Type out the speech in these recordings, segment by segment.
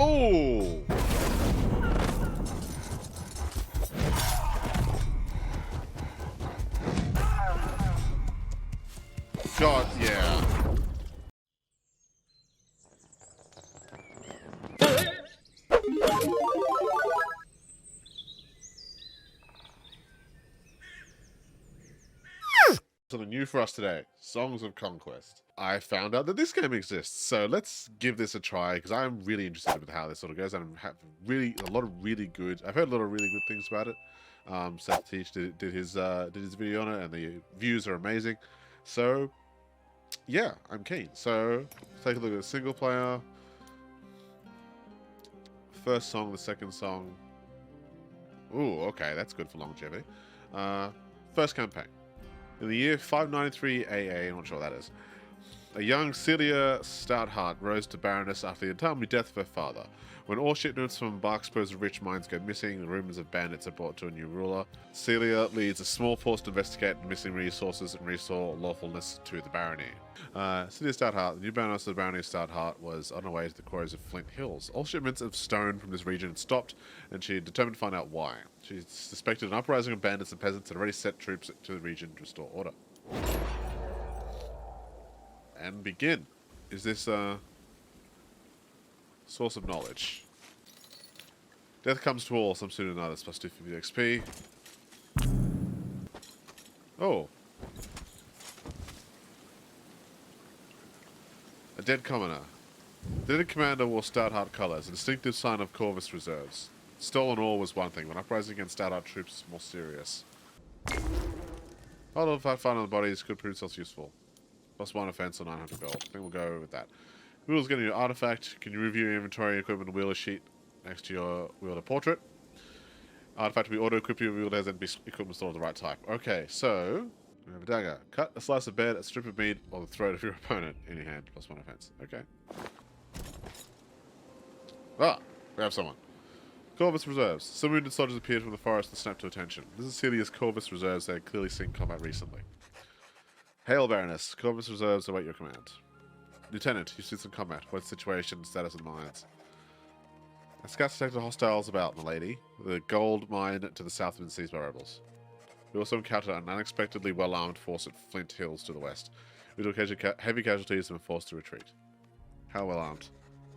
Oh! God, yeah. Something new for us today, Songs of Conquest. I found out that this game exists, so let's give this a try because I'm really interested with how this sort of goes, and I have a lot of really good. I've heard a lot of really good things about it. Seth Teach did his video on it, and the views are amazing. So yeah, I'm keen. So let's take a look at the single player. First song, the second song. Ooh, okay, that's good for longevity. First campaign. In the year 593 AA, I'm not sure what that is, a young Celia Stoutheart rose to Baroness after the untimely death of her father. When all shipments from Barksborough's rich mines go missing, the rumors of bandits are brought to a new ruler. Celia leads a small force to investigate the missing resources and restore lawfulness to the barony. Celia Stoutheart, the new Baroness of the barony of Stoutheart, was on her way to the quarries of Flint Hills. All shipments of stone from this region had stopped, and she determined to find out why. She suspected an uprising of bandits and peasants had already set troops to the region to restore order. And begin. Is this source of knowledge? Death comes to all, some sooner than others, plus 250 XP. Oh. A dead commoner. The dead commander wore Stoutheart colours, a distinctive sign of Corvus reserves. Stolen ore was one thing, when uprising against Stoutheart troops was more serious. Although if I find on the bodies could prove themselves useful. Plus 1 offense or 900 gold. I think we'll go with that. Wheel's getting your artifact. Can you review your inventory equipment wheeler sheet next to your wielder portrait? Artifact will be auto-equipped your wielder and be equipment stored of the right type. Okay, so we have a dagger. Cut a slice of bed, a strip of meat, or the throat of your opponent in your hand. Plus 1 offense. Okay. Ah, we have someone. Corvus Reserves. Some wounded soldiers appeared from the forest and snapped to attention. This is Celia's Corvus Reserves. They had clearly seen combat recently. Hail, Baroness. Corvus Reserves await your command. Lieutenant, you've seen some combat. What situation, status, and mines? A scout detected hostiles about, milady. The gold mine to the south have been seized by rebels. We also encountered an unexpectedly well-armed force at Flint Hills to the west. We took heavy casualties and were forced to retreat. How well-armed?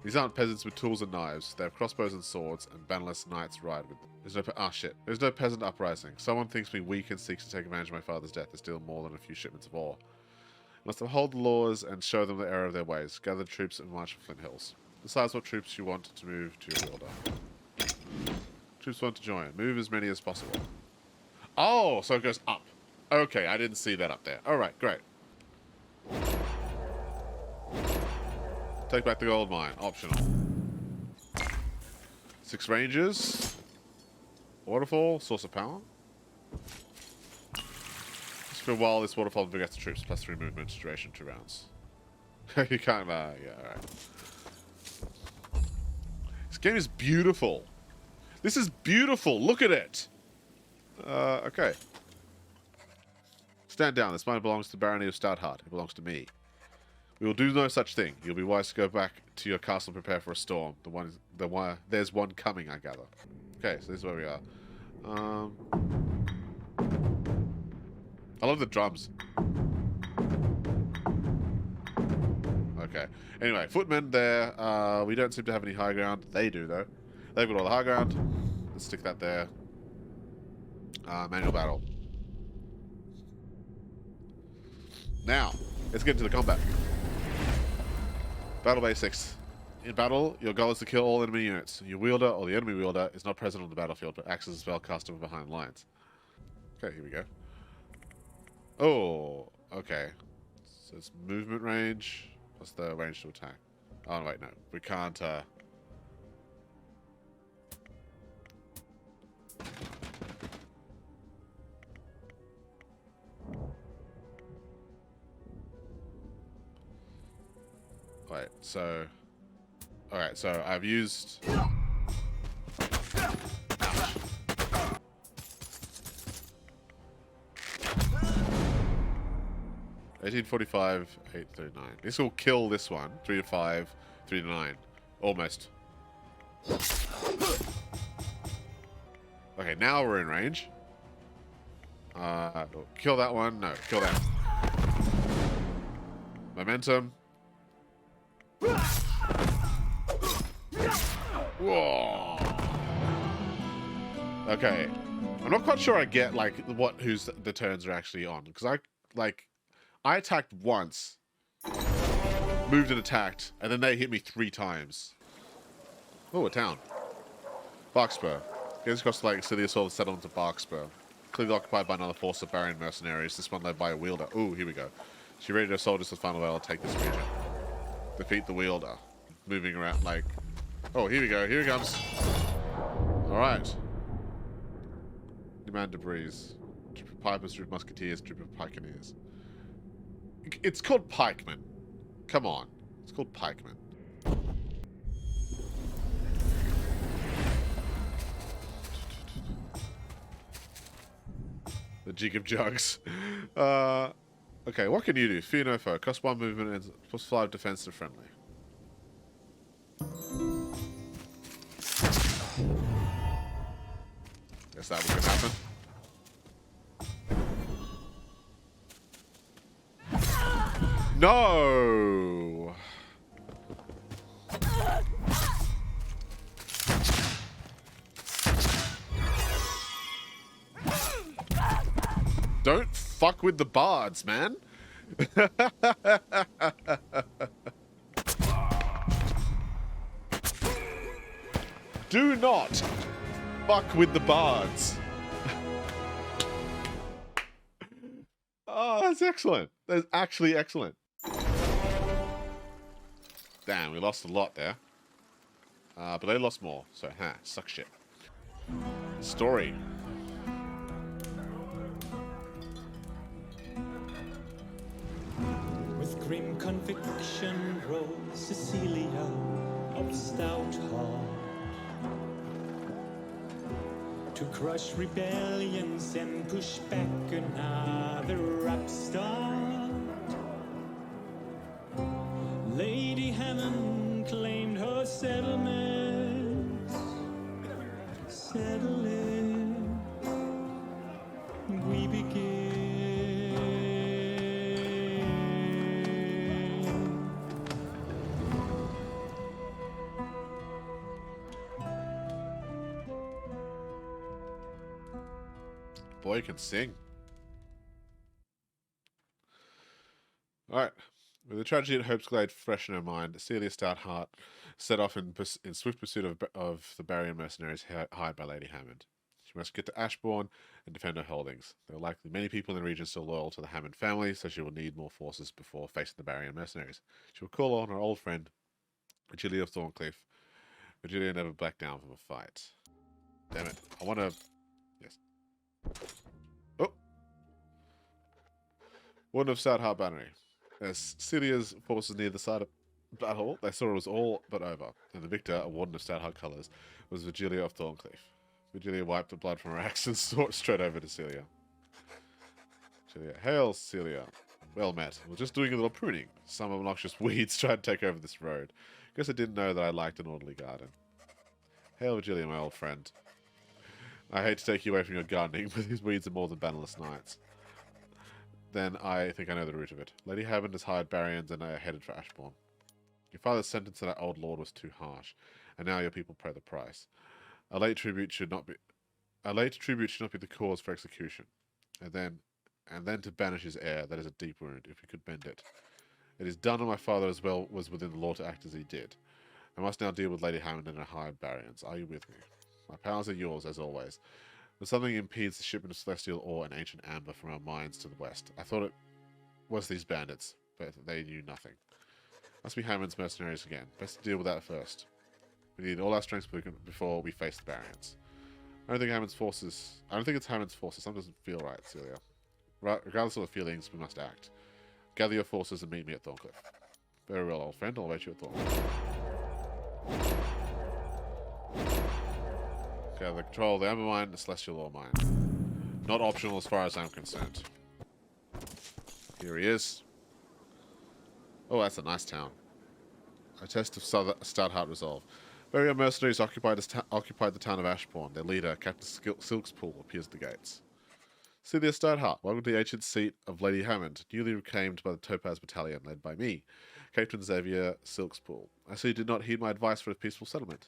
These aren't peasants with tools and knives. They have crossbows and swords, and bannerless knights ride with them. There's no peasant uprising. Someone thinks me weak and seeks to take advantage of my father's death to steal more than a few shipments of ore. Must uphold the laws and show them the error of their ways. Gather troops and march for Flint Hills. Decide what troops you want to move to your wielder. Troops want to join. Move as many as possible. Oh, so it goes up. Okay, I didn't see that up there. Alright, great. Take back the gold mine. Optional. 6 rangers. Waterfall. Source of power. Just for a while, this waterfall forgets the troops. Plus 3 movement duration, 2 rounds. You can't, yeah, alright. This game is beautiful. This is beautiful. Look at it. Okay. Stand down. This mine belongs to the barony of Stoutheart. It belongs to me. We will do no such thing. You'll be wise to go back to your castle and prepare for a storm. There's one coming, I gather. Okay, so this is where we are. I love the drums. Okay. Anyway, footmen there. We don't seem to have any high ground. They do, though. They've got all the high ground. Let's stick that there. Manual battle. Now, let's get into the combat. Battle basics. In battle, your goal is to kill all enemy units. Your wielder, or the enemy wielder, is not present on the battlefield, but acts as a spellcaster from behind lines. Okay, here we go. Oh, okay. So it's movement range, plus the range to attack. Oh, wait, no. We can't, Wait, so... Alright, so I've used... 1845, 839. This will kill this one. 3 to 5, 3 to 9. Almost. Okay, now we're in range. Kill that one. No, kill that. Momentum. Whoa. Okay. I'm not quite sure I get, like, whose the turns are actually on. Because I attacked once, moved and attacked, and then they hit me 3 times. Oh, a town. Barkspur. Goes across the lake, city assault the settlement of Barkspur. Clearly occupied by another force of Barian mercenaries, this one led by a wielder. Ooh, here we go. She readied her soldiers to the final battle, take this region. Defeat the wielder. Moving around like... Oh, here we go. Here he comes. Alright. Demand debris. Troop of pipers, troop of musketeers, troop of pikeneers. It's called pikemen. Come on. It's called pikemen. The jig of jugs. Okay, what can you do? Fear no foe. Cost 1 movement and +5 defense to friendly. Guess that was gonna happen. No! Don't fuck with the bards, man. Do not fuck with the bards. Oh, that's excellent. That's actually excellent. Damn, we lost a lot there. But they lost more, so suck shit. Story. With grim conviction rose Cecilia of stout heart to crush rebellions and push back another upstart. Lady Hammond claimed her settlements. Settle it, we begin. Boy can sing. Alright. With the tragedy at Hope's Glade fresh in her mind, Celia's stout heart set off in swift pursuit of the Barian mercenaries hired by Lady Hammond. She must get to Ashbourne and defend her holdings. There are likely many people in the region still loyal to the Hammond family, so she will need more forces before facing the Barian mercenaries. She will call on her old friend, Virgilia of Thorncliffe. Virgilia never backed down from a fight. Damn it. I want to... Yes. Oh! Warden of Stout Heart Battery. As Celia's forces neared the side of battle, they saw it was all but over, and the victor, a warden of Stout Heart colours, was Virgilia of Thorncliffe. Virgilia wiped the blood from her axe and saw it straight over to Celia. Hail, Celia. Well met. We're just doing a little pruning. Some obnoxious weeds tried to take over this road. Guess I didn't know that I liked an orderly garden. Hail, Virgilia, my old friend. I hate to take you away from your gardening, but these weeds are more than bannerless knights. Then I think I know the root of it. Lady Hammond has hired Barians and are headed for Ashbourne. Your father's sentence to that old lord was too harsh, and now your people pay the price. A late tribute should not be the cause for execution, and then to banish his heir. That is a deep wound, if we could bend it. It is done, and my father as well was within the law to act as he did. I must now deal with Lady Hammond and her hired Barians. Are you with me? My powers are yours, as always. But something impedes the shipment of celestial ore and ancient amber from our mines to the west. I thought it was these bandits, but they knew nothing. Must be Hammond's mercenaries again. Best to deal with that first. We need all our strength before we face the Barians. I don't think it's Hammond's forces. Something doesn't feel right, Celia. Regardless of the feelings, we must act. Gather your forces and meet me at Thorncliffe. Very well, old friend. I'll wait you at Thorncliffe. Gather control of the amber mine and the celestial ore mine. Not optional as far as I'm concerned. Here he is. Oh, that's a nice town. A test of Stout Heart resolve. Barrier mercenaries occupied the town of Ashbourne. Their leader, Captain Silkspool, appears at the gates. Celia Stoneheart, welcome to the ancient seat of Lady Hammond, newly reclaimed by the Topaz Battalion, led by me, Captain Xavier Silkspool. I see you did not heed my advice for a peaceful settlement.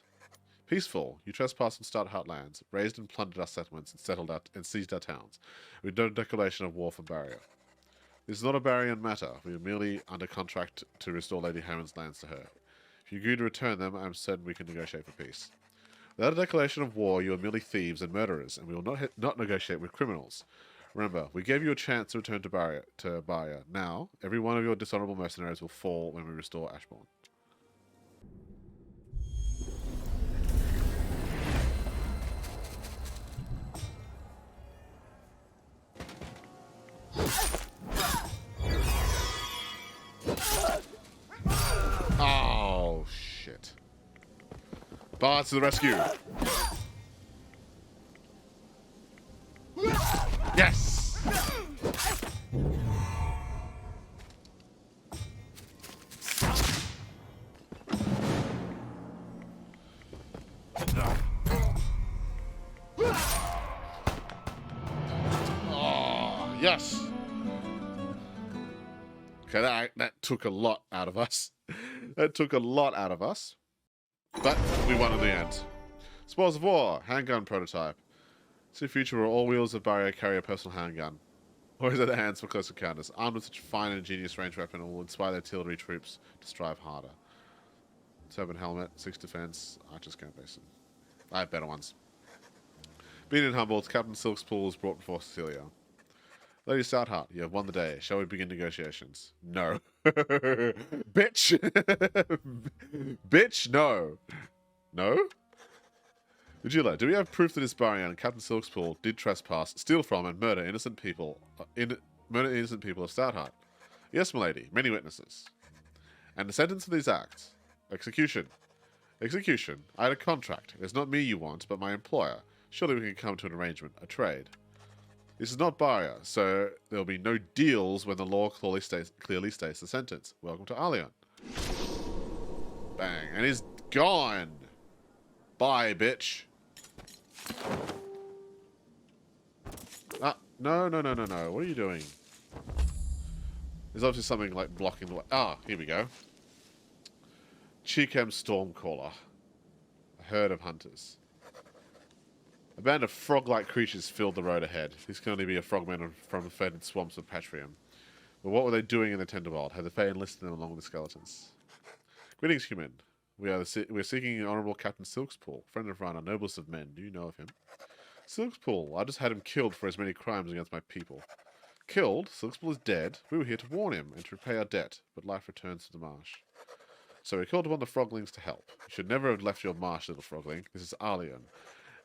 Peaceful, you trespassed on Stoneheart lands, razed and plundered our settlements, and seized our towns, with no declaration of war for Barrier. This is not a Barrier matter. We are merely under contract to restore Lady Hammond's lands to her. If you agree to return them, I am certain we can negotiate for peace. Without a declaration of war, you are merely thieves and murderers, and we will not negotiate with criminals. Remember, we gave you a chance to return to Barrier. Now, every one of your dishonorable mercenaries will fall when we restore Ashbourne. Oh, shit. Bards to the rescue. Yes! Oh, yes! Okay, that took a lot out of us. That took a lot out of us. But we won in the end. Spoils of War, handgun prototype. See a future where all wheels of Barrier carry a personal handgun. Always at their hands for close encounters. Armed with such a fine and ingenious range weapon, it will inspire their artillery troops to strive harder. Turban helmet, 6 defense, archer's camp basin. I have better ones. Being in Humboldt, Captain Silkspool was brought before Cecilia. Lady Stoutheart, you have won the day. Shall we begin negotiations? No. Bitch! Bitch, no. No? Vigila, do we have proof that this Barrier and Captain Silkspool did trespass, steal from, and murder innocent people of Stoutheart? Yes, milady. Many witnesses. And the sentence for these acts? Execution. Execution. I had a contract. It's not me you want, but my employer. Surely we can come to an arrangement, a trade. This is not Barrier, so there will be no deals when the law clearly states the sentence. Welcome to Allion. Bang. And he's gone. Bye, bitch. Ah, no. What are you doing? There's obviously something like blocking the way. Ah, here we go. Cheekham Stormcaller. A herd of hunters. A band of frog-like creatures filled the road ahead. These can only be a frogmen from the fetid swamps of Patrium. But what were they doing in the Tenderwild? Had the Fae enlisted them along with the skeletons? Greetings, human. We're seeking Honourable Captain Silkspool, friend of Rana, noblest of men. Do you know of him? Silkspool. I just had him killed for his many crimes against my people. Killed? Silkspool is dead. We were here to warn him and to repay our debt, but life returns to the marsh. So we called upon the froglings to help. You should never have left your marsh, little frogling. This is Allion,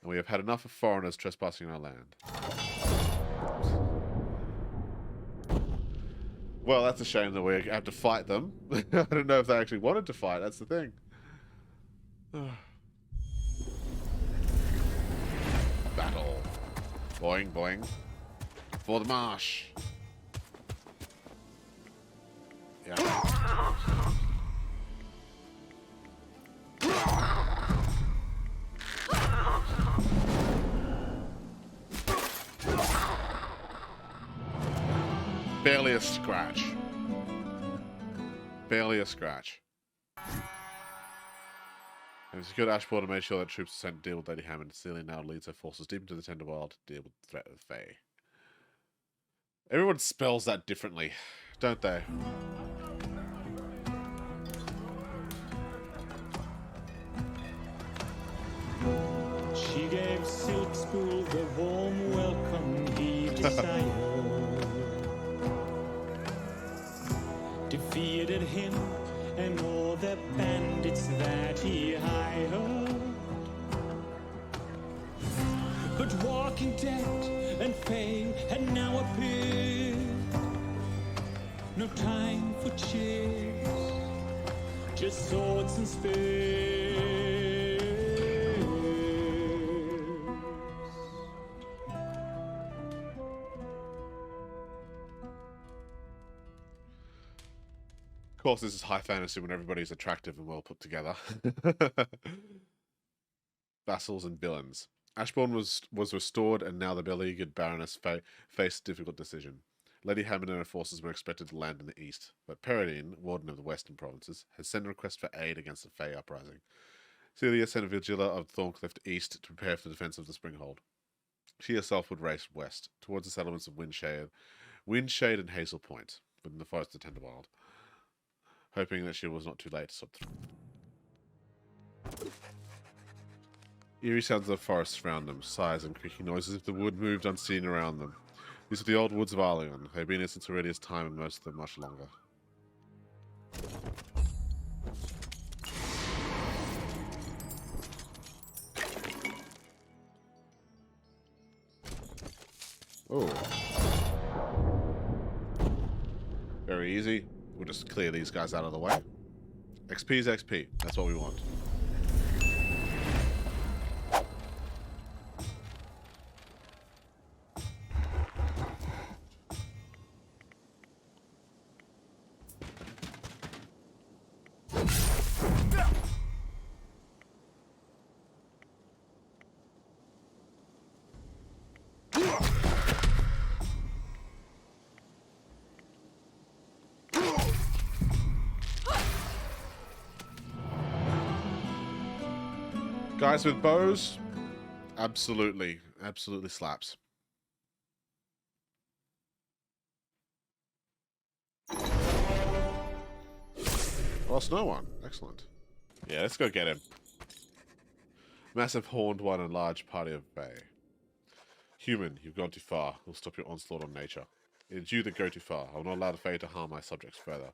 and we have had enough of foreigners trespassing our land. Well, that's a shame that we have to fight them. I don't know if they actually wanted to fight, that's the thing. Battle. Boing, boing. For the marsh. Yeah. Barely a scratch. Barely a scratch. And secured Ashbourne and made sure that troops were sent to deal with Lady Hammond. Celia now leads her forces deep into the Tenderwild to deal with the threat of the Fae. Everyone spells that differently, don't they? She gave Silkspool the warm welcome he desired. Defeated him and all the bandits that he hired. But Walking Dead and Fae had now appeared. No time for cheers, just swords and spears. Of course, this is high fantasy when everybody's attractive and well put together. vassals, and villains. Ashbourne was restored, and now the beleaguered Baroness faced a difficult decision. Lady Hammond and her forces were expected to land in the east, but Peridine, warden of the western provinces, had sent a request for aid against the Fey uprising. Celia sent Vigila of Thorncliff east to prepare for the defence of the Springhold. She herself would race west, towards the settlements of Windshade and Hazel Point, within the forest of Tenderwild, hoping that she was not too late to slip through. Eerie sounds of the forest surround them, sighs and creaking noises as if the wood moved unseen around them. These are the old woods of Arleon. They've been here since Aurelia's time, and most of them much longer. Oh. Very easy. We'll just clear these guys out of the way. XP is XP. That's what we want. Guys with bows, absolutely slaps. Lost no one. Excellent. Yeah, let's go get him. Massive horned one and large party of Fae. Human, you've gone too far. We'll stop your onslaught on nature. It is you that go too far. I will not allow the Fae to harm my subjects further.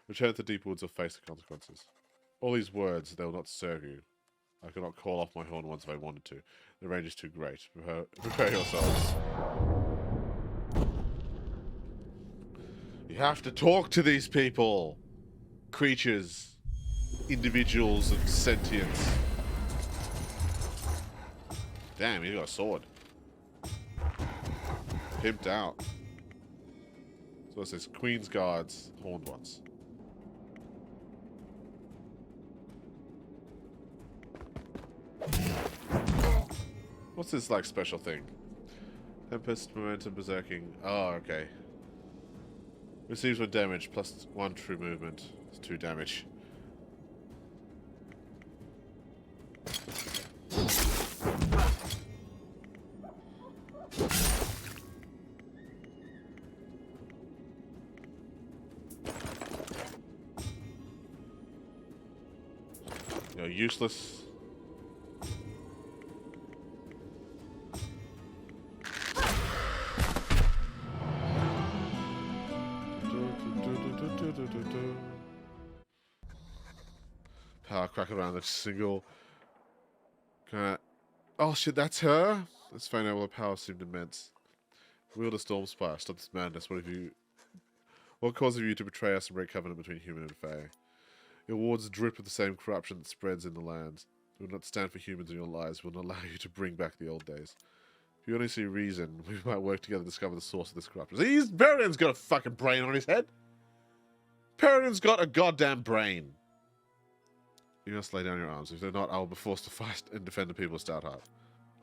Return to the deep woods or face the consequences. All these words, they will not serve you. I cannot call off my horn once if I wanted to. The range is too great. Prepare yourselves. You have to talk to these people. Creatures. Individuals of sentience. Damn, he's got a sword. Pimped out. So it says Queen's Guards, horned ones. What's this, like, special thing? Tempest, momentum, berserking. Oh, okay. Receives 1 damage, plus 1 true movement. It's 2 damage. You're useless. Power crack around the single. Oh shit, that's her? Let's find out. All the power seemed immense. Wield a storm spire. Stop this madness. What caused you to betray us and break covenant between human and fae? Your wards drip with the same corruption that spreads in the land. We will not stand for humans in your lives. We will not allow you to bring back the old days. If you only see reason, we might work together to discover the source of this corruption. Peridin's got a fucking brain on his head. Peridin's got a goddamn brain. You must lay down your arms. If they're not, I will be forced to fight and defend the people of Stoutheart.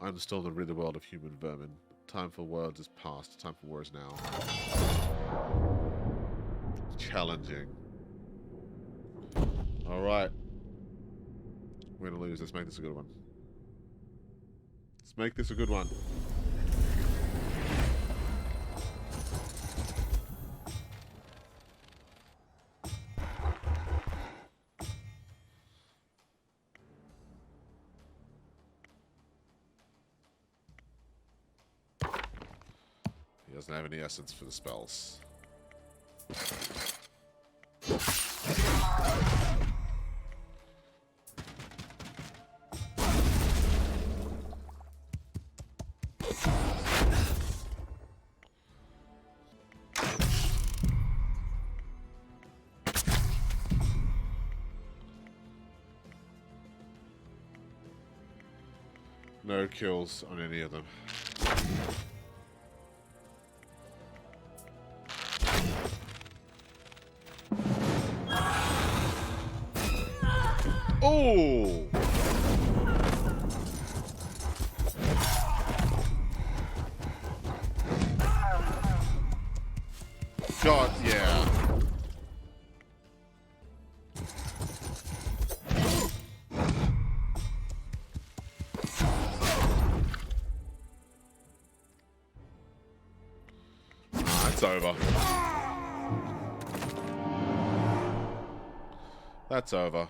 I am the storm that rid the world of human vermin. Time for worlds is past. Time for war is now. Challenging. Alright. We're gonna lose. Let's make this a good one. Let's make this a good one. He doesn't have any essence for the spells. No kills on any of them. Oh! God, yeah. That's over. That's over.